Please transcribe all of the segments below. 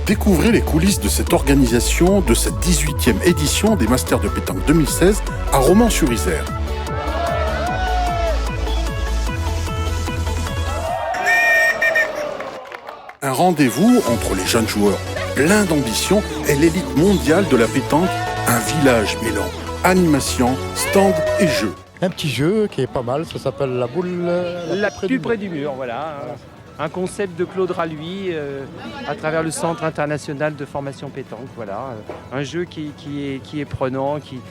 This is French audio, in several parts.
Découvrez les coulisses de cette organisation, de cette 18e édition des Masters de pétanque 2016 à Romans-sur-Isère. Un rendez-vous entre les jeunes joueurs pleins d'ambition et l'élite mondiale de la pétanque, un village mêlant animation, stand et jeu. Un petit jeu qui est pas mal, ça s'appelle la boule... La plus près du mur, voilà. Un concept de Claude Raluy à travers le Centre international de formation pétanque. Voilà. Un jeu qui est prenant, qui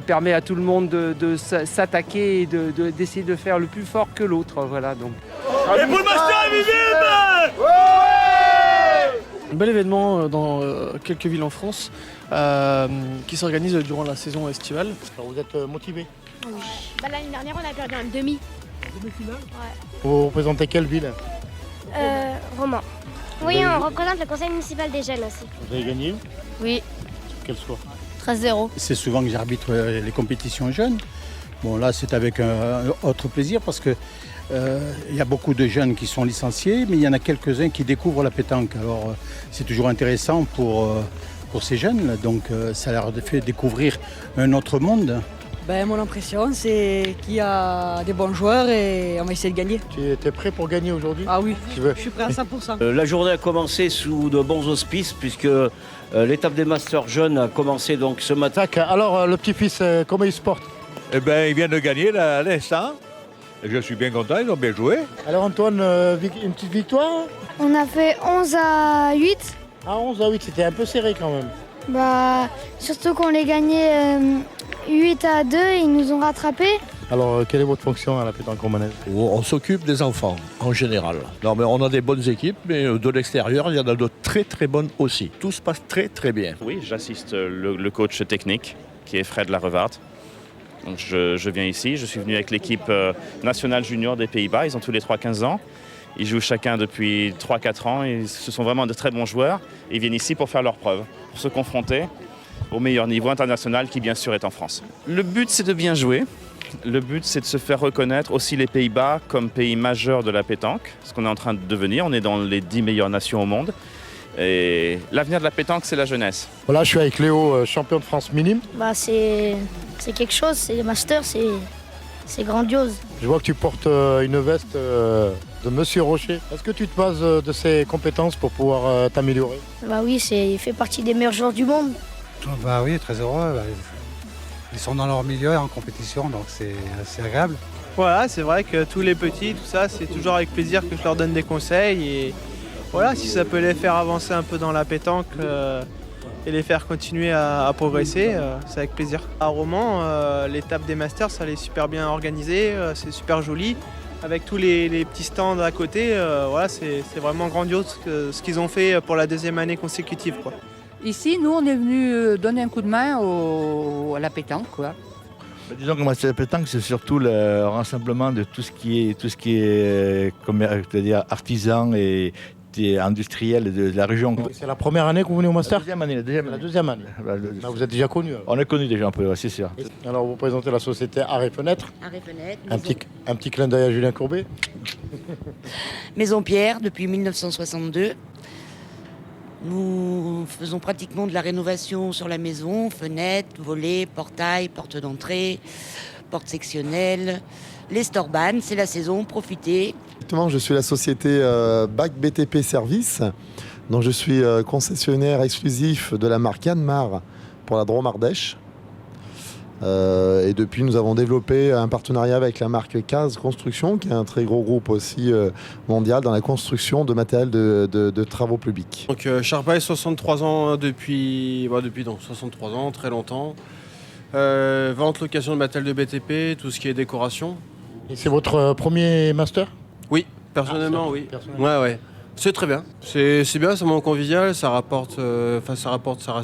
permet à tout le monde de s'attaquer et d'essayer de faire le plus fort que l'autre. Voilà, donc. Et pour le master est visible. Un bel événement dans quelques villes en France qui s'organise durant la saison estivale. Alors vous êtes motivé? Oui. L'année dernière, on a perdu en demi. Demi-finale? Ouais. Vous représentez quelle ville? Romans. Oui, on représente le conseil municipal des jeunes aussi. Vous avez gagné? Oui. Quel score? 13-0. C'est souvent que j'arbitre les compétitions jeunes. Bon, là, c'est avec un autre plaisir parce que il y a beaucoup de jeunes qui sont licenciés, mais il y en a quelques-uns qui découvrent la pétanque. Alors, c'est toujours intéressant pour ces jeunes. Donc, ça leur fait découvrir un autre monde. Mon impression, c'est qu'il y a des bons joueurs et on va essayer de gagner. Tu étais prêt pour gagner aujourd'hui? Ah oui, Tu veux? je suis prêt à 100%. La journée a commencé sous de bons auspices puisque l'étape des Masters jeunes a commencé donc ce matin. Alors, le petit-fils, comment il se porte? Eh bien, il vient de gagner là, à l'instant. Je suis bien content, ils ont bien joué. Alors Antoine, une petite victoire? On a fait 11-8. Ah, 11-8, c'était un peu serré quand même. Surtout qu'on les gagnait 8-2, ils nous ont rattrapés. Alors, quelle est votre fonction à la pétanque romanaise? On s'occupe des enfants, en général. Non, mais on a des bonnes équipes, mais de l'extérieur, il y en a de très très bonnes aussi. Tout se passe très très bien. Oui, j'assiste le coach technique, qui est Fred Larevaart. Donc je viens ici, je suis venu avec l'équipe nationale junior des Pays-Bas, ils ont tous les 3-15 ans. Ils jouent chacun depuis 3-4 ans et ce sont vraiment de très bons joueurs. Ils viennent ici pour faire leurs preuves, pour se confronter au meilleur niveau international qui bien sûr est en France. Le but c'est de bien jouer, le but c'est de se faire reconnaître aussi les Pays-Bas comme pays majeur de la pétanque, ce qu'on est en train de devenir, on est dans les 10 meilleures nations au monde. Et l'avenir de la pétanque c'est la jeunesse. Voilà, je suis avec Léo, champion de France minime. C'est quelque chose, c'est master, c'est grandiose. Je vois que tu portes une veste de Monsieur Rocher. Est-ce que tu te bases de ses compétences pour pouvoir t'améliorer? Oui, il fait partie des meilleurs joueurs du monde. Oui, très heureux. Ils sont dans leur milieu en compétition, donc c'est agréable. Voilà, c'est vrai que tous les petits, tout ça, c'est toujours avec plaisir que je leur donne des conseils. Et voilà, si ça peut les faire avancer un peu dans la pétanque et les faire continuer à progresser, c'est avec plaisir. À Romans, l'étape des Masters, elle est super bien organisée, c'est super joli. Avec tous les petits stands à côté, voilà, c'est vraiment grandiose ce qu'ils ont fait pour la deuxième année consécutive, quoi. Ici, nous, on est venu donner un coup de main à la pétanque, quoi. Disons que Master de pétanque, c'est surtout le rassemblement de tout ce qui est c'est-à-dire artisan et industriel de la région. C'est la première année que vous venez au Master? La deuxième année. Vous êtes déjà connu? On est connu déjà un peu, c'est sûr. Alors vous présentez la société Art et Fenêtre. Art et Fenêtre. Un petit clin d'œil à Julien Courbet. Maison Pierre, depuis 1962. Nous faisons pratiquement de la rénovation sur la maison, fenêtres, volets, portails, portes d'entrée, portes sectionnelles. Les Storban, c'est la saison, profitez. Exactement, je suis la société BAC BTP Service, dont je suis concessionnaire exclusif de la marque Yanmar pour la Drôme Ardèche. Et depuis, nous avons développé un partenariat avec la marque Case Construction, qui est un très gros groupe aussi mondial dans la construction de matériel de travaux publics. Donc Charpaille, 63 ans depuis 63 ans, très longtemps. Vente, location de matériel de BTP, tout ce qui est décoration. Et c'est votre premier master? Oui, personnellement, oui. Ouais. C'est très bien. C'est bien, c'est un moment convivial, ça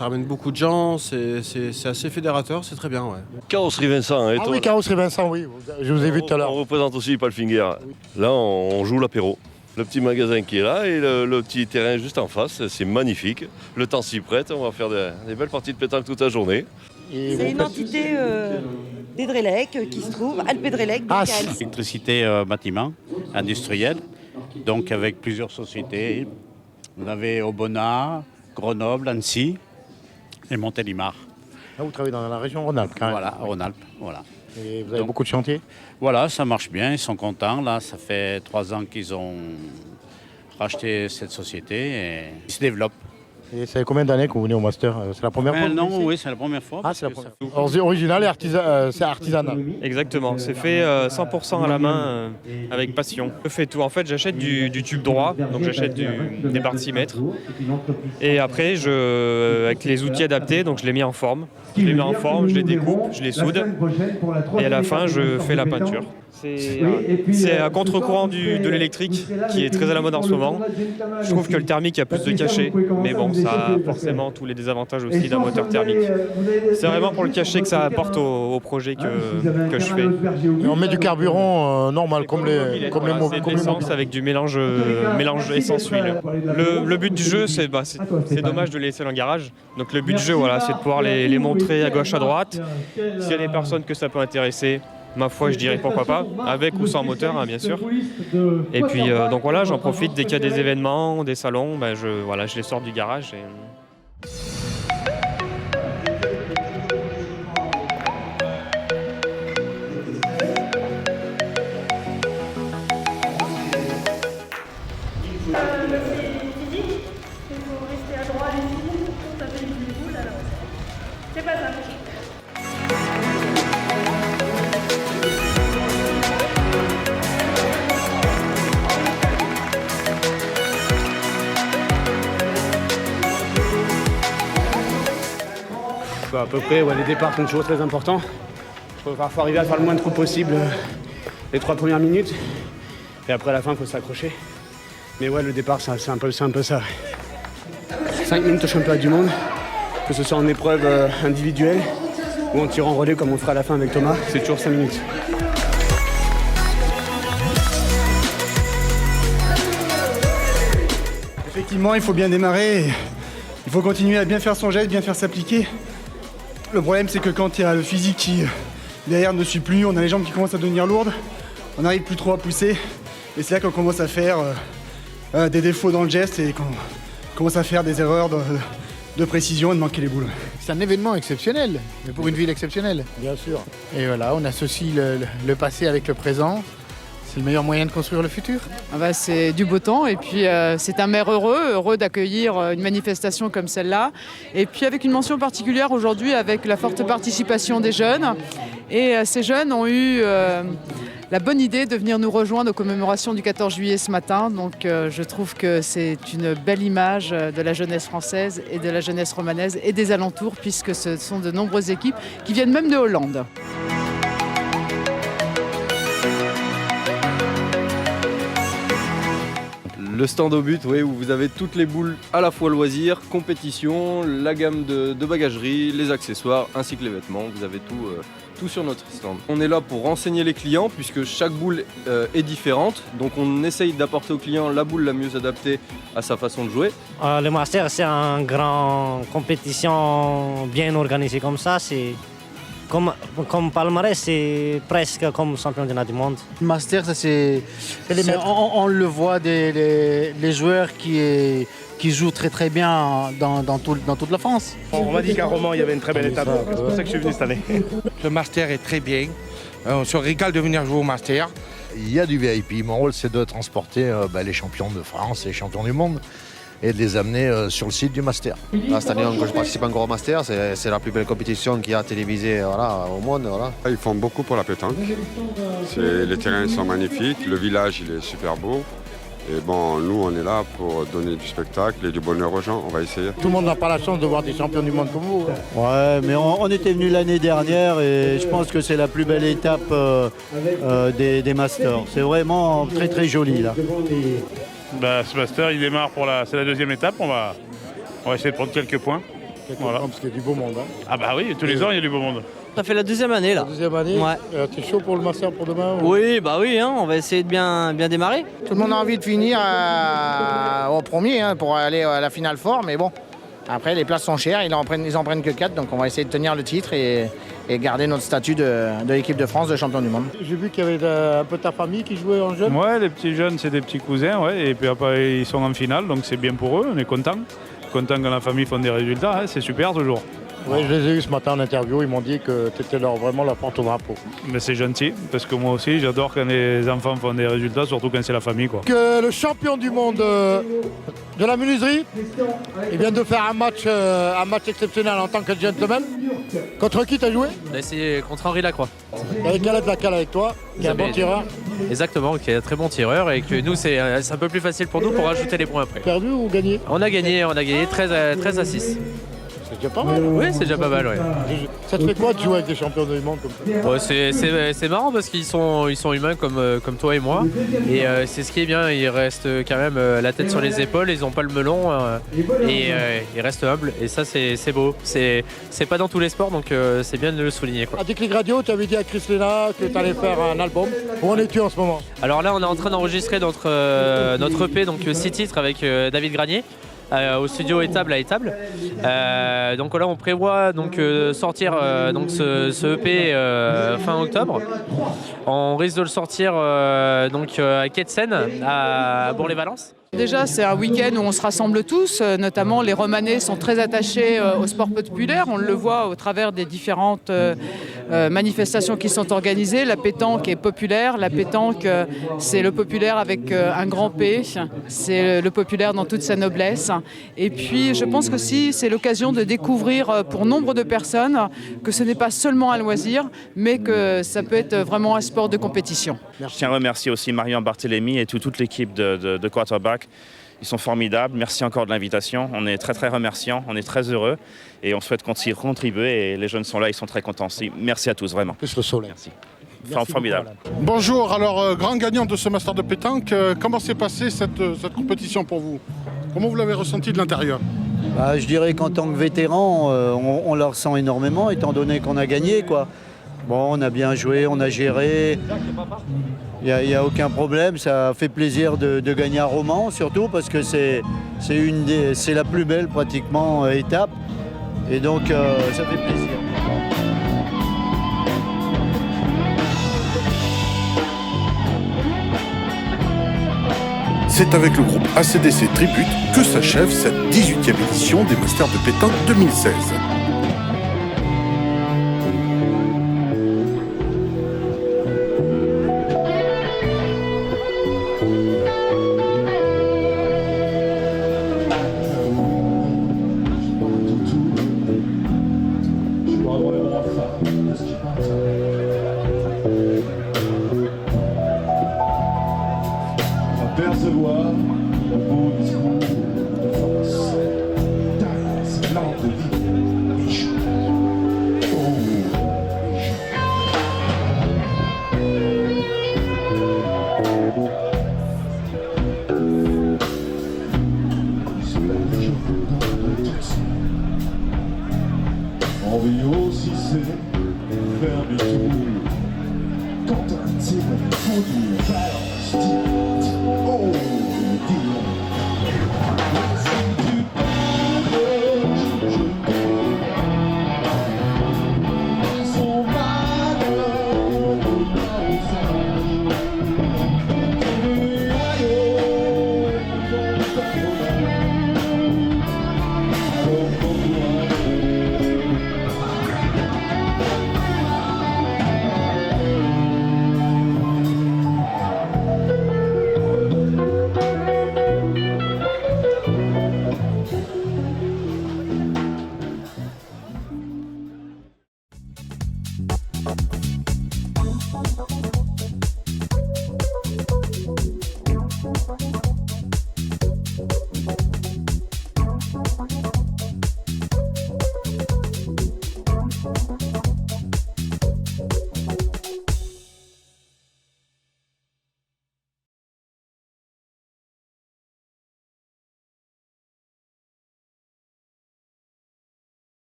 ramène beaucoup de gens, c'est assez fédérateur, c'est très bien, ouais. Carrosserie Vincent. Ah oui, Carrosserie Vincent, oui. Je vous ai vu tout à l'heure. On représente aussi Palfinger. Oui. Là, on joue l'apéro. Le petit magasin qui est là et le petit terrain juste en face, c'est magnifique. Le temps s'y prête, on va faire des belles parties de pétanque toute la journée. C'est une entité d'Edrelec qui se trouve, Alpedrelec. Électricité bâtiment industriel, donc avec plusieurs sociétés. Vous avez Aubenas, Grenoble, Annecy et Montélimar. Là, vous travaillez dans la région Rhône-Alpes, quand même. Voilà, Rhône-Alpes, voilà. Et vous avez beaucoup de chantiers? Voilà, ça marche bien, ils sont contents. Là, ça fait 3 ans qu'ils ont racheté cette société et ils se développent. Et ça fait combien d'années que vous venez au Master? C'est la première fois? Non, oui, c'est la première fois. Ah, c'est la première fois. Alors, c'est original et c'est artisanal. Exactement, c'est fait 100% à la main avec passion. Je fais tout. En fait, j'achète du tube droit, donc j'achète des barres de 6 mètres. Et après, avec les outils adaptés, donc je les mets en forme. Je les mets en forme, je les découpe, je les soude. Et à la fin, je fais la peinture. C'est à contre-courant de l'électrique qui est très à la mode en ce moment. Je trouve que le thermique a plus de cachet, mais bon, ça a forcément tous les désavantages aussi d'un moteur thermique. C'est vraiment pour le cachet que ça apporte au projet que je fais. Et on met du carburant normal, comme les essence avec du mélange essence-huile. Le but du jeu, c'est dommage de les laisser dans le garage. Donc le but du jeu, voilà, c'est de pouvoir les montrer à gauche, à droite. S'il y a des personnes que ça peut intéresser, ma foi, je dirais pourquoi pas, avec ou sans moteur, hein, bien sûr. Et puis, donc voilà, j'en profite dès qu'il y a des événements, des salons, je les sors du garage. C'est pas ça. À peu près, les départs sont toujours très importants. Il faut arriver à faire le moins de trous possible les 3 premières minutes. Et après, à la fin, il faut s'accrocher. Mais le départ, c'est un peu ça. 5 minutes au championnat du monde, que ce soit en épreuve individuelle ou en tirant en relais comme on fera à la fin avec Thomas, c'est toujours 5 minutes. Effectivement, il faut bien démarrer. Il faut continuer à bien faire son geste, bien faire s'appliquer. Le problème, c'est que quand il y a le physique qui, derrière, ne suit plus, on a les jambes qui commencent à devenir lourdes, on n'arrive plus trop à pousser. Et c'est là qu'on commence à faire des défauts dans le geste et qu'on commence à faire des erreurs de précision et de manquer les boules. C'est un événement exceptionnel, mais pour une ville exceptionnelle. Bien sûr. Et voilà, on associe le passé avec le présent. C'est le meilleur moyen de construire le futur. C'est du beau temps et puis c'est un maire heureux d'accueillir une manifestation comme celle-là. Et puis avec une mention particulière aujourd'hui avec la forte participation des jeunes. Et ces jeunes ont eu la bonne idée de venir nous rejoindre aux commémorations du 14 juillet ce matin. Donc je trouve que c'est une belle image de la jeunesse française et de la jeunesse romanaise et des alentours puisque ce sont de nombreuses équipes qui viennent même de Hollande. Le stand au but, oui, où vous avez toutes les boules à la fois loisirs, compétition, la gamme de bagagerie, les accessoires ainsi que les vêtements. Vous avez tout sur notre stand. On est là pour renseigner les clients puisque chaque boule est différente. Donc on essaye d'apporter au client la boule la mieux adaptée à sa façon de jouer. Le Master, c'est une grande compétition bien organisée comme ça. C'est comme palmarès, c'est presque comme championnat du monde. Le Master, on le voit les joueurs qui jouent très très bien dans toute la France. On m'a dit qu'à Romans, il y avait une très belle étape. C'est pour ça que je suis venu cette année. Le Master est très bien. On se régale de venir jouer au Master. Il y a du VIP. Mon rôle, c'est de transporter les champions de France et les champions du monde et de les amener sur le site du Master. Cette année, je participe encore au Master. C'est la plus belle compétition qu'il y a télévisée au monde. Voilà. Ils font beaucoup pour la pétanque. Les terrains sont magnifiques, le village il est super beau. Et bon, nous, on est là pour donner du spectacle et du bonheur aux gens. On va essayer. Tout le monde n'a pas la chance de voir des champions du monde comme vous. Ouais, mais on était venu l'année dernière et je pense que c'est la plus belle étape des Masters. C'est vraiment très très joli là. Ce Master, il démarre c'est la deuxième étape. On va essayer de prendre quelques points. Voilà. Parce qu'il y a du beau monde. Hein. Ah bah oui, tous les ans, il y a du beau monde. Ça fait la deuxième année là. La deuxième année. Ouais. T'es chaud pour le master pour demain ou... Oui, bah oui, hein, on va essayer de bien démarrer. Tout le monde a envie de finir au premier pour aller à la finale fort, mais bon. Après, les places sont chères, ils en prennent que 4, donc on va essayer de tenir le titre et garder notre statut de l'équipe de France de champion du monde. J'ai vu qu'il y avait un peu ta famille qui jouait en jeune. Ouais, les petits jeunes, c'est des petits cousins, ouais, et puis après, ils sont en finale, donc c'est bien pour eux, on est contents. Content que la famille font des résultats, hein, c'est super toujours. Oui, je les ai eu ce matin en interview, ils m'ont dit que tu étais vraiment la porte au drapeau. Mais c'est gentil, parce que moi aussi, j'adore quand les enfants font des résultats, surtout quand c'est la famille, quoi. Que le champion du monde de la menuiserie, il vient de faire un match exceptionnel en tant que gentleman. Contre qui tu as joué? C'est contre Henri Lacroix. Avec Galette Lacal avec toi, qui est un bon tireur. Exactement, qui est un très bon tireur et que nous, c'est un peu plus facile pour nous pour rajouter les points après. Perdu ou gagné? On a gagné 13 à 6. C'est déjà pas mal. Oui, c'est déjà pas mal, ouais. Ça te fait quoi de jouer avec des champions du monde comme ça? Ouais, c'est marrant parce qu'ils sont humains comme toi et moi. Et c'est ce qui est bien, ils restent quand même la tête sur les épaules, ils n'ont pas le melon et ils restent humbles. Et ça, c'est beau. C'est pas dans tous les sports, donc c'est bien de le souligner, quoi. À Déclic Radio, tu avais dit à Chris Lena que tu allais faire un album. Où en es-tu en ce moment? Alors là, on est en train d'enregistrer notre EP, donc 6 titres avec David Granier. Au studio Étable à Étable. Donc là on prévoit sortir ce EP fin octobre. On risque de le sortir à Quai de Seine à Bourg-les-Valences. Déjà, c'est un week-end où on se rassemble tous, notamment les Romanais sont très attachés au sport populaire. On le voit au travers des différentes manifestations qui sont organisées. La pétanque est populaire. La pétanque, c'est le populaire avec un grand P. C'est le populaire dans toute sa noblesse. Et puis, je pense que c'est l'occasion de découvrir pour nombre de personnes que ce n'est pas seulement un loisir, mais que ça peut être vraiment un sport de compétition. Je tiens à remercier aussi Marion Barthélémy et toute l'équipe de Quarterback. Ils sont formidables. Merci encore de l'invitation. On est très très remerciants, on est très heureux et on souhaite contribuer et les jeunes sont là, ils sont très contents aussi. Merci à tous, vraiment. Plus le soleil. Merci. Formidable. Bonjour, alors grand gagnant de ce Master de pétanque, comment s'est passée cette compétition pour vous? Comment vous l'avez ressenti de l'intérieur? Je dirais qu'en tant que vétéran, on le ressent énormément étant donné qu'on a gagné, quoi. Bon, on a bien joué, on a géré, il n'y a aucun problème, ça fait plaisir de gagner un Romans, surtout parce que c'est la plus belle pratiquement étape, et donc ça fait plaisir. C'est avec le groupe ACDC Tribute que s'achève cette 18e édition des Masters de pétanque 2016. Percevoir le beau discours de force derrière cette lampe de vie bichou. Oh, en vidéo, si c'est faire des tours. Quand un type a fondu, balance,